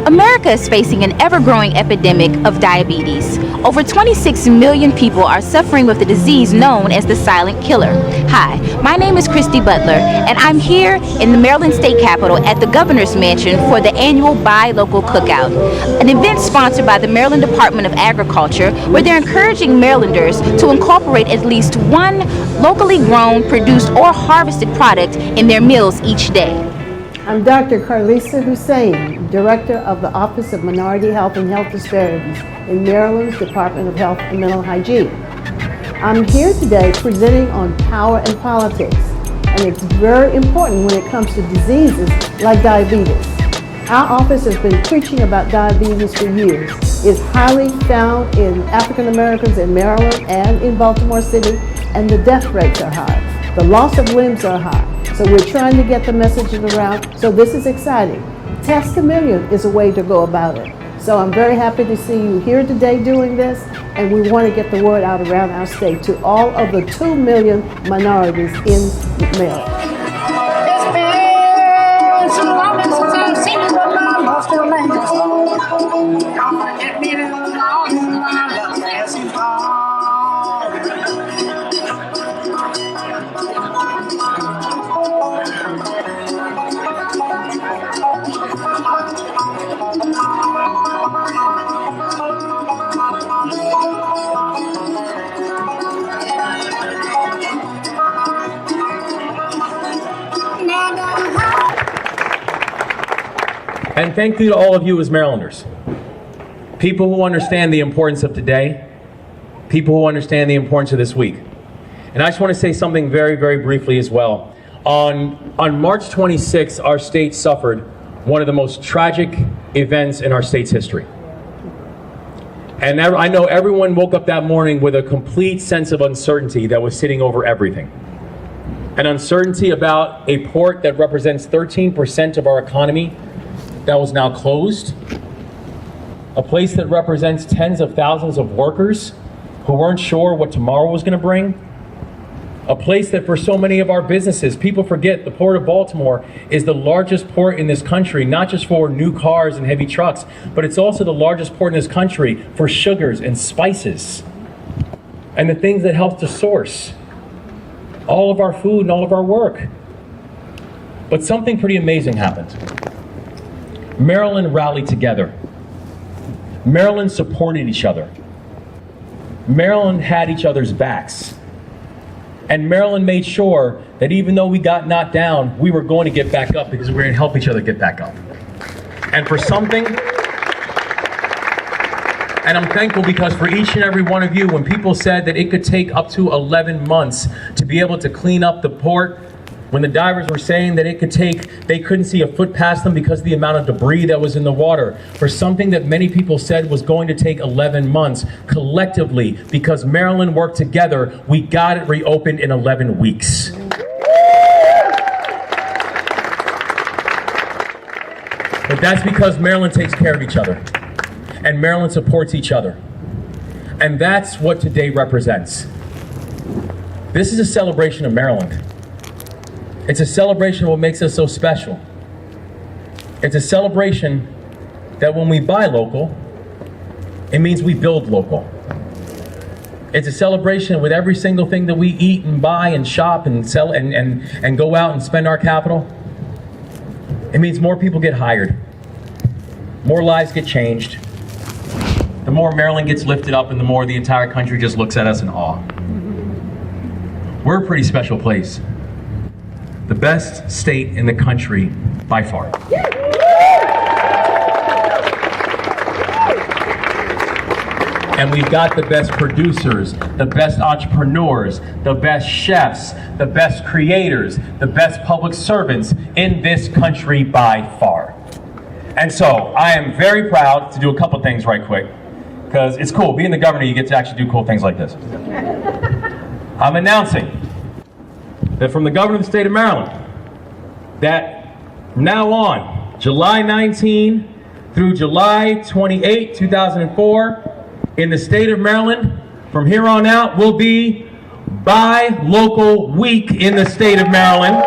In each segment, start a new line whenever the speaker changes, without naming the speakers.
America is facing an ever-growing epidemic of diabetes. Over 26 million people are suffering with the disease known as the silent killer. Hi, my name is Christy Butler, and I'm here in the Maryland State Capitol at the Governor's Mansion for the annual Buy Local Cookout, an event sponsored by the Maryland Department of Agriculture, where they're encouraging Marylanders to incorporate at least one locally grown, produced, or harvested product in their meals each day.
I'm Dr. Carlisa Hussein, Director of the Office of Minority Health and Health Disparities in Maryland's Department of Health and Mental Hygiene. I'm here today presenting on power and politics, and it's very important when it comes to diseases like diabetes. Our office has been preaching about diabetes for years. It's highly found in African Americans in Maryland and in Baltimore City, and the death rates are high. The loss of limbs are high. So we're trying to get the messaging around. So this is exciting. Test a Million is a way to go about it. So I'm very happy to see you here today doing this, and we want to get the word out around our state to all of the 2 million minorities in Maryland.
And thank you to all of you as Marylanders. People who understand the importance of today, people who understand the importance of this week. And I just want to say something very, very briefly as well. On March 26th, our state suffered one of the most tragic events in our state's history. And I know everyone woke up that morning with a complete sense of uncertainty that was sitting over everything. An uncertainty about a port that represents 13% of our economy that was now closed. A place that represents tens of thousands of workers who weren't sure what tomorrow was going to bring. A place that for so many of our businesses, people forget the Port of Baltimore is the largest port in this country, not just for new cars and heavy trucks, but it's also the largest port in this country for sugars and spices and the things that help to source all of our food and all of our work. But something pretty amazing happened. Maryland rallied together. Maryland supported each other. Maryland had each other's backs. And Maryland made sure that even though we got knocked down, we were going to get back up because we were going to help each other get back up. And for something, and I'm thankful because for each and every one of you, when people said that it could take up to 11 months to be able to clean up the port, when the divers were saying that they couldn't see a foot past them because of the amount of debris that was in the water, for something that many people said was going to take 11 months, collectively, because Maryland worked together, we got it reopened in 11 weeks. But that's because Maryland takes care of each other, and Maryland supports each other. And that's what today represents. This is a celebration of Maryland. It's a celebration of what makes us so special. It's a celebration that when we buy local, it means we build local. It's a celebration with every single thing that we eat and buy and shop and sell and go out and spend our capital. It means more people get hired. More lives get changed. The more Maryland gets lifted up and the more the entire country just looks at us in awe. We're a pretty special place. The best state in the country by far. And we've got the best producers, the best entrepreneurs, the best chefs, the best creators, the best public servants in this country by far. And so I am very proud to do a couple things right quick, because it's cool. Being the governor, you get to actually do cool things like this. I'm announcing that from the governor of the state of Maryland, that from now on, July 19 through July 28, 2004, in the state of Maryland, from here on out, will be Buy Local Week in the state of Maryland.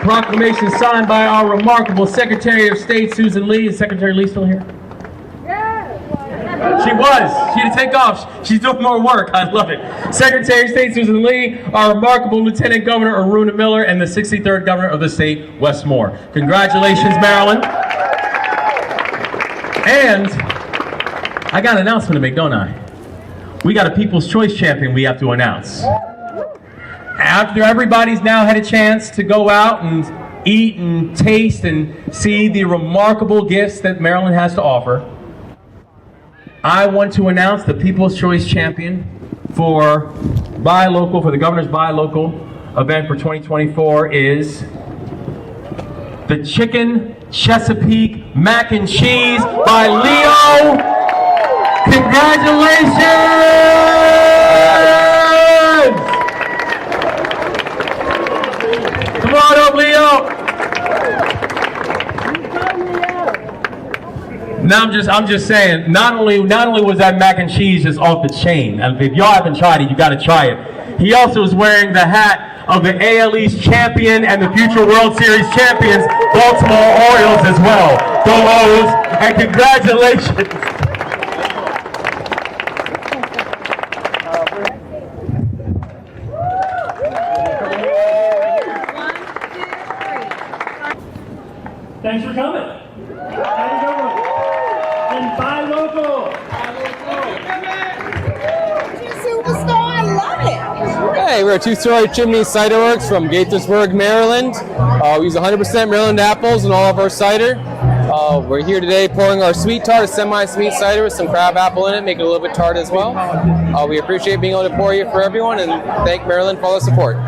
proclamation signed by our remarkable Secretary of State, Susan Lee. Is Secretary Lee still here? She was. She had to take off. She's doing more work. I love it. Secretary of State Susan Lee, our remarkable Lieutenant Governor Aruna Miller, and the 63rd Governor of the state, Wes Moore. Congratulations, Maryland. And I got an announcement to make, don't I? We got a People's Choice Champion we have to announce. After everybody's now had a chance to go out and eat and taste and see the remarkable gifts that Maryland has to offer, I want to announce the People's Choice Champion for the Governor's Buy Local event for 2024 is the Chicken Chesapeake Mac and Cheese by Leo. Congratulations! Come on up, Leo. Now I'm just saying, not only was that mac and cheese just off the chain, and if y'all haven't tried it, you got to try it. He also is wearing the hat of the AL East champion and the future World Series champions, Baltimore Orioles as well. Go O's, and congratulations.
Thanks for coming. Have a good one. And buy local.
Superstar, I love it.
Hey, we're a two-story chimney cider works from Gaithersburg, Maryland. We use 100% Maryland apples in all of our cider. We're here today pouring our sweet tart, a semi-sweet cider with some crab apple in it, make it a little bit tart as well. We appreciate being able to pour here for everyone and thank Maryland for all the support.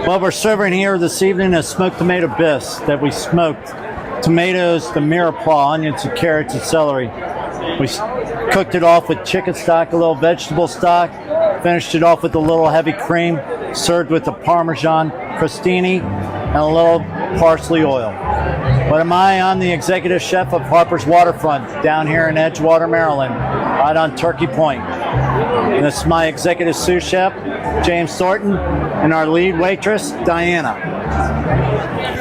Well, we're serving here this evening a smoked tomato bisque that we smoked. Tomatoes, the mirepoix, onions, and carrots, and celery. We cooked it off with chicken stock, a little vegetable stock, finished it off with a little heavy cream, served with the Parmesan crostini and a little parsley oil. What am I? I'm the executive chef of Harper's Waterfront down here in Edgewater, Maryland, right on Turkey Point. And this is my executive sous chef, James Thornton, and our lead waitress, Diana.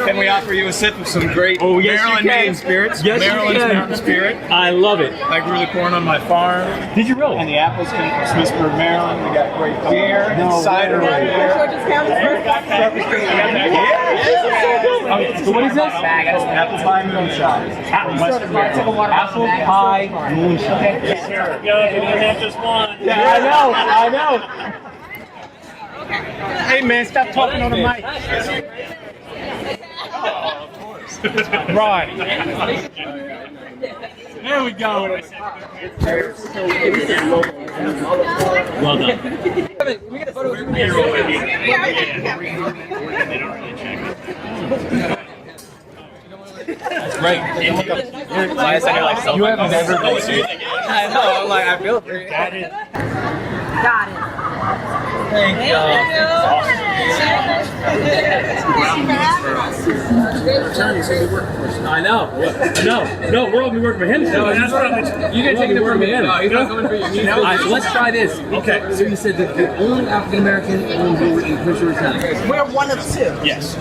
Can we offer you a sip of some great Maryland native spirits?
Yes,
Maryland's
you can.
mountain spirit.
I love it.
I grew the corn on my farm.
Did you really?
And the apples come from Smithsburg, Maryland. We got great beer and cider right here.
So what is this?
Apple pie moonshine.
Apple pie moonshine.
Yes, sir. Yo, you didn't have just one.
Yeah, I know.
Hey man, stop talking on the mic.
Oh, of course.
Right.
There we go.
Well done. That's great.
You have never been seen.
I know, I'm like, I feel it.
Got it.
Thank you. I know. No, we're all working for him. So you gotta take it from him.
No, he's not coming for you.
All right, so let's try this.
Okay.
So you said that the only African American in Commissioner Town.
We're one of two.
Yes.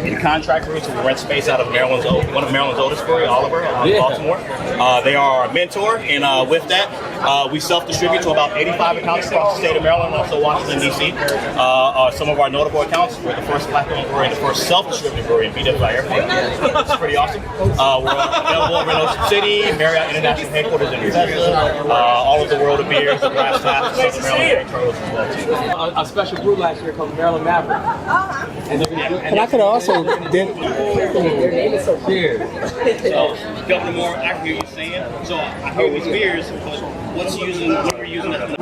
In contract routes, we rent space out of one of Maryland's oldest brewery, Oliver, in Baltimore. They are our mentor, and with that, we self-distribute to about 85 accounts across the state of Maryland, also Washington, D.C. Some of our notable accounts, we're the first black-owned brewery and the first self-distributed brewery in BWI Airport. It's pretty awesome. We're available over in Ocean City, Maryand International Headquarters in Bethesda, all of the world of beers, the glass taps, Southern Maryland turtles as well, too.
A special brew last year called Maryland Maverick.
And I could also did.
Cheers.
So, Governor Moore, I hear you saying. So, I hear these beers, but what we're using as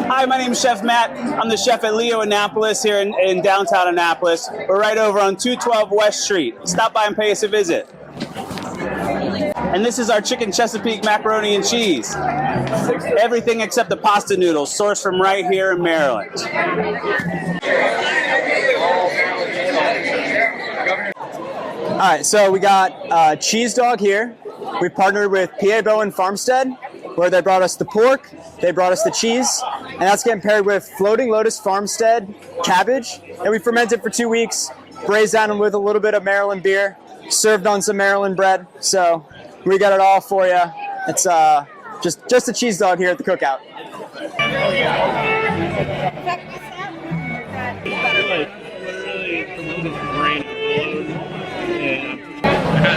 Hi, my name is Chef Matt. I'm the chef at Leo Annapolis here in downtown Annapolis. We're right over on 212 West Street. Stop by and pay us a visit. And this is our chicken Chesapeake macaroni and cheese. Everything except the pasta noodles, sourced from right here in Maryland. right, so we got Cheese Dog here. We partnered with P.A. Bowen Farmstead, where they brought us the pork, they brought us the cheese, and that's getting paired with Floating Lotus Farmstead cabbage. And we fermented for 2 weeks, braised down with a little bit of Maryland beer, served on some Maryland bread. So we got it all for you. It's just a cheese dog here at the Cookout.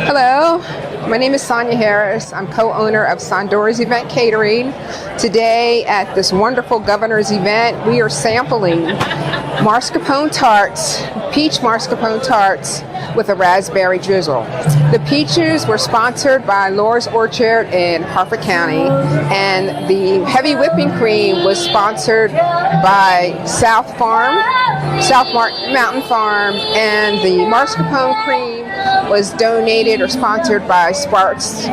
Hello, my name is Sonia Harris. I'm co-owner of Sondor's Event Catering. Today at this wonderful governor's event, we are sampling mascarpone tarts, peach mascarpone tarts with a raspberry drizzle. The peaches were sponsored by Laura's Orchard in Harford County, and the heavy whipping cream was sponsored by Mountain Farm, and the mascarpone cream was donated or sponsored by Sprouts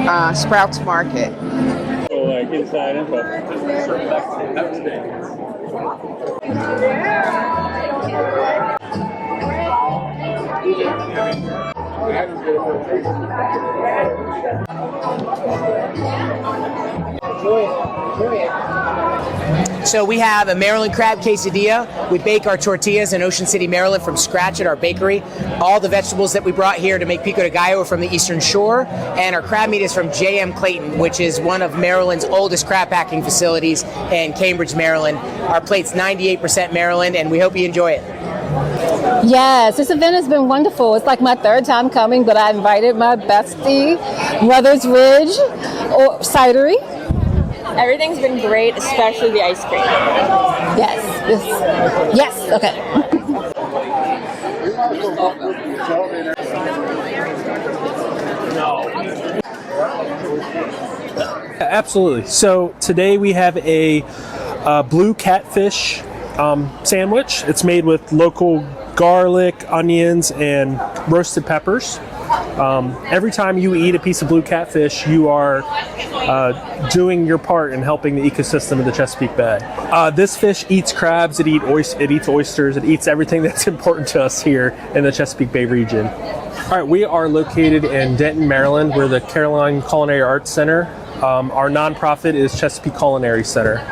Market.
Like inside info.
So we have a Maryland crab quesadilla. We bake our tortillas in Ocean City, Maryland from scratch at our bakery. All the vegetables that we brought here to make pico de gallo are from the Eastern Shore. And our crab meat is from J.M. Clayton, which is one of Maryland's oldest crab packing facilities in Cambridge, Maryland. Our plate's 98% Maryland, and we hope you enjoy it.
Yes, this event has been wonderful. It's like my third time coming, but I invited my bestie, Brothers Ridge Cidery.
Everything's been great, especially the ice cream.
Yes, okay.
Absolutely. So today we have a blue catfish sandwich. It's made with local garlic, onions, and roasted peppers. Every time you eat a piece of blue catfish, you are doing your part in helping the ecosystem of the Chesapeake Bay. This fish eats crabs, it eats oysters, it eats everything that's important to us here in the Chesapeake Bay region. All right, we are located in Denton, Maryland. We're the Caroline Culinary Arts Center. Our nonprofit is Chesapeake Culinary Center.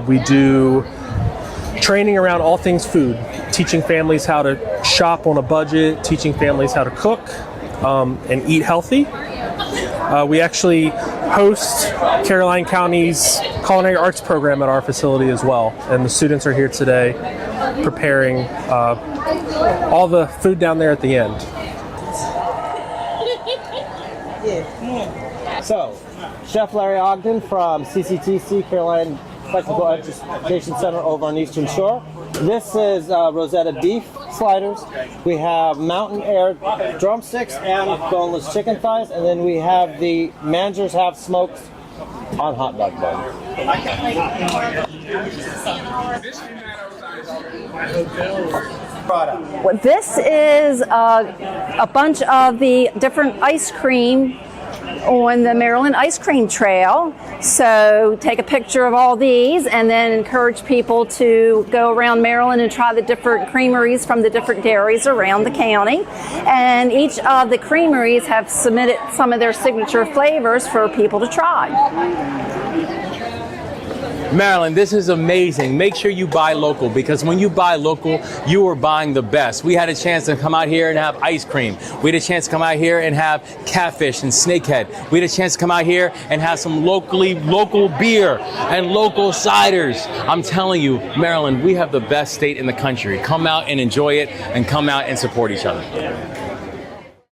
We do training around all things food, teaching families how to shop on a budget, teaching families how to cook and eat healthy. We actually host Caroline County's Culinary Arts program at our facility as well, and the students are here today preparing all the food down there at the end.
So, Chef Larry Ogden from CCTC, Caroline Technical Education Center over on Eastern Shore. This is Rosetta beef sliders. We have mountain air drumsticks and boneless chicken thighs, and then we have the managers have smoked on hot dog bun.
This is a bunch of the different ice cream on the Maryland Ice Cream Trail. So take a picture of all these and then encourage people to go around Maryland and try the different creameries from the different dairies around the county. And each of the creameries have submitted some of their signature flavors for people to try.
Maryland, this is amazing. Make sure you buy local, because when you buy local, you are buying the best. We had a chance to come out here and have ice cream. We had a chance to come out here and have catfish and snakehead. We had a chance to come out here and have some local beer and local ciders. I'm telling you, Maryland, we have the best state in the country. Come out and enjoy it, and come out and support each other.